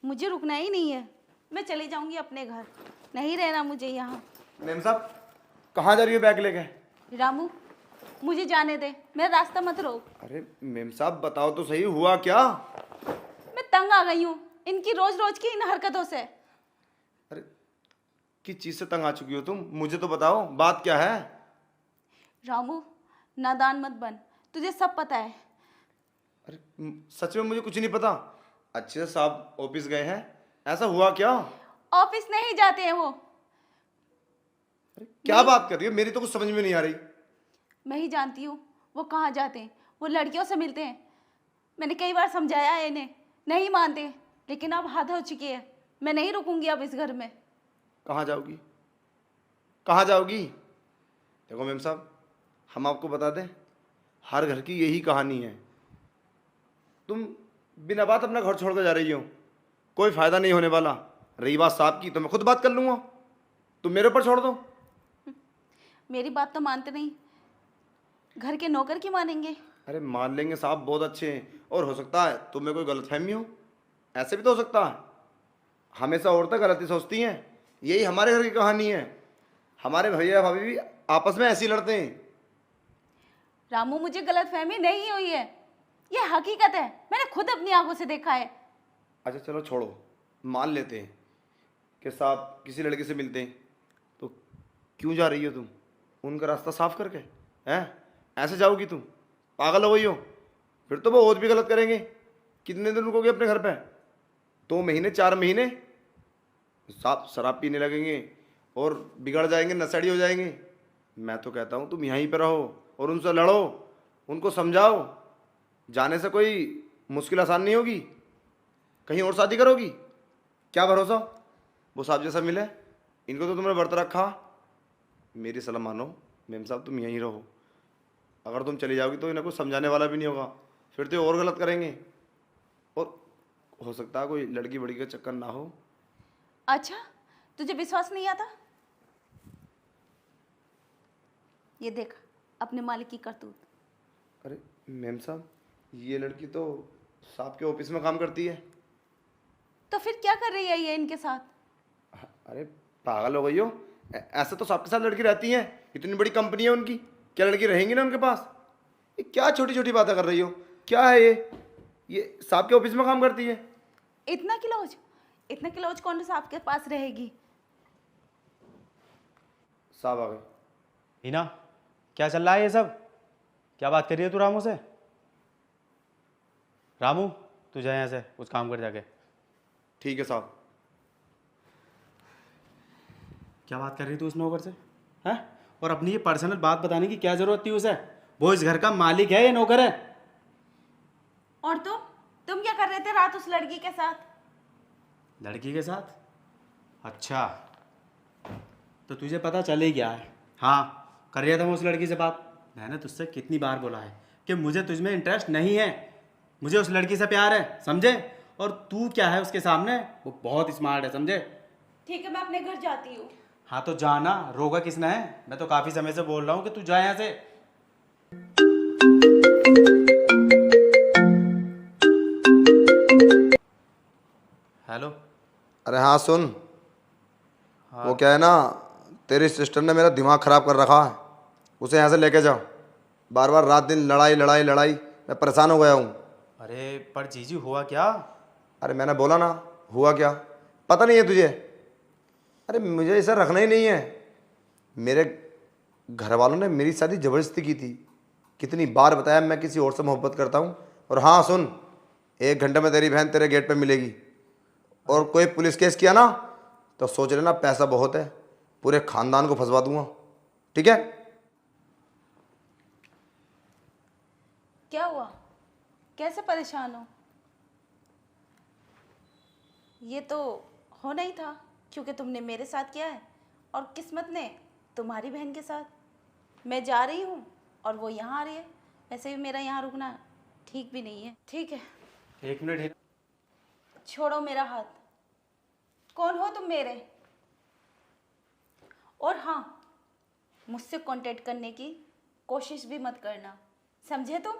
मुझे रुकना ही नहीं है, मैं चली जाऊंगी अपने घर, नहीं रहना मुझे यहाँ। मेम साहब कहाँ जा रही हो बैग लेके? रामू मुझे जाने दे, मेरा रास्ता मत रोक। अरे मेम साहब बताओ तो सही, हुआ क्या? मैं तंग आ गई हूँ इनकी रोज रोज की इन हरकतों से। अरे किस चीज से तंग आ चुकी हो तुम? मुझे तो बताओ बात क्या है? रामू नादान मत बन, तुझे सब पता है। अरे सच में मुझे कुछ नहीं पता। अच्छे से साहब ऑफिस गए हैं, ऐसा हुआ क्या? ऑफिस नहीं जाते हैं वो। अरे क्या बात कर रही हो? मेरी तो कुछ समझ में नहीं आ रही। मैं ही जानती हूँ वो कहाँ जाते हैं, वो लड़कियों से मिलते हैं। मैंने कई बार समझाया है इन्हें, नहीं मानते, लेकिन अब हद हो चुकी है। मैं नहीं रुकूंगी अब इस घर में। कहाँ जाओगी? कहाँ जाओगी? देखो मेम साहब, हम आपको बता दें, हर घर की यही कहानी है। तुम बिना बात अपना घर छोड़ कर जा रही हो, कोई फायदा नहीं होने वाला। रही बात साहब की तो मैं खुद बात कर लूंगा, तुम मेरे ऊपर छोड़ दो। मेरी बात तो मानते नहीं, घर के नौकर की मानेंगे? अरे मान लेंगे साहब, बहुत अच्छे हैं, और हो सकता है तुम्हें कोई गलतफहमी हो, ऐसे भी तो हो सकता है। हमेशा औरतें गलत ही सोचती हैं, यही हमारे घर की कहानी है। हमारे भैया भाभी भी आपस में ऐसे ही लड़ते हैं। रामू मुझे गलतफहमी नहीं हुई है, ये हकीकत है, मैंने खुद अपनी आंखों से देखा है। अच्छा चलो छोड़ो, मान लेते हैं कि साहब किसी लड़के से मिलते हैं, तो क्यों जा रही हो तुम उनका रास्ता साफ करके? हैं ऐसे जाओगी तुम? पागल हो गई हो? फिर तो वो और भी गलत करेंगे। कितने दिन रुकोगे अपने घर पे? 2 महीने 4 महीने साहब शराब पीने लगेंगे और बिगड़ जाएंगे, नशेड़ी हो जाएंगे। मैं तो कहता हूँ तुम यहीं पर रहो और उनसे लड़ो, उनको समझाओ। जाने से कोई मुश्किल आसान नहीं होगी, कहीं और शादी करोगी? क्या भरोसा वो साहब जैसा मिले? इनको तो तुमने व्रत रखा। मेरी सलाह मानो मेम साहब, तुम यहीं रहो। अगर तुम चली जाओगी तो इन्हें कुछ समझाने वाला भी नहीं होगा, फिर तो और गलत करेंगे, और हो सकता है कोई लड़की बड़ी का चक्कर ना हो। अच्छा तुझे विश्वास नहीं आता? ये देख अपने मालिक की करतूत। अरे मेम साहब, ये लड़की तो साहब के ऑफिस में काम करती है। तो फिर क्या कर रही है ये इनके साथ? अरे पागल हो गई हो? ऐसे तो सबके साथ लड़की रहती हैं, इतनी बड़ी कंपनी है उनकी, क्या लड़की रहेंगी ना उनके पास? ये क्या छोटी छोटी बातें कर रही हो? क्या है ये साहब के ऑफिस में काम करती है? इतना क्लोज, इतना क्लोज कौन सा आपके पास रहेगी? साहब आ गए। हिना, क्या चल रहा है ये सब? क्या बात कर रही है तू रामू से? रामू तू जा यहाँ से, कुछ काम कर जाके। ठीक है साहब। क्या बात कर रही तू उस नौकर से? हैं? और अपनी ये पर्सनल बात बताने की क्या जरूरत थी उसे? वो इस घर का मालिक है, ये नौकर है। और तुम क्या कर रहे थे रात उस लड़की के साथ? लड़की के साथ? अच्छा, तो तुझे पता चल ही गया है। हाँ, कर रहा था मैं उस लड़की से बात। मैंने तुझसे कितनी बार बोला है कि मुझे तुझमें इंटरेस्ट नहीं है, मुझे उस लड़की से प्यार है, समझे? और तू क्या है उसके सामने? वो बहुत स्मार्ट है, समझे? ठीक है मैं अपने घर जाती हूँ। हाँ तो जाना, रोका किसने है? मैं तो काफी समय से बोल रहा हूँ कि तू जा यहाँ से। हेलो। अरे हाँ सुन, हाँ। वो क्या है ना, तेरी सिस्टर ने मेरा दिमाग ख़राब कर रखा है, उसे यहाँ से लेके जाओ। बार बार रात दिन लड़ाई लड़ाई लड़ाई, मैं परेशान हो गया हूँ। अरे पर जीजी हुआ क्या? अरे मैंने बोला ना, हुआ क्या पता नहीं है तुझे? अरे मुझे ऐसा रखना ही नहीं है। मेरे घर वालों ने मेरी शादी ज़बरदस्ती की थी। कितनी बार बताया मैं किसी और से मोहब्बत करता हूँ। और हाँ सुन, 1 घंटे में तेरी बहन तेरे गेट पे मिलेगी। और कोई पुलिस केस किया ना तो सोच लेना पैसा बहुत है, पूरे खानदान को फंसवा दूंगा, ठीक है? क्या हुआ, कैसे परेशान हो? ये तो होना ही था क्योंकि तुमने मेरे साथ किया है और किस्मत ने तुम्हारी बहन के साथ। मैं जा रही हूँ और वो यहाँ आ रही है। वैसे भी मेरा यहाँ रुकना ठीक भी नहीं है। ठीक है, 1 मिनट। छोड़ो मेरा हाथ। कौन हो तुम मेरे? और हाँ, मुझसे कांटेक्ट करने की कोशिश भी मत करना, समझे तुम?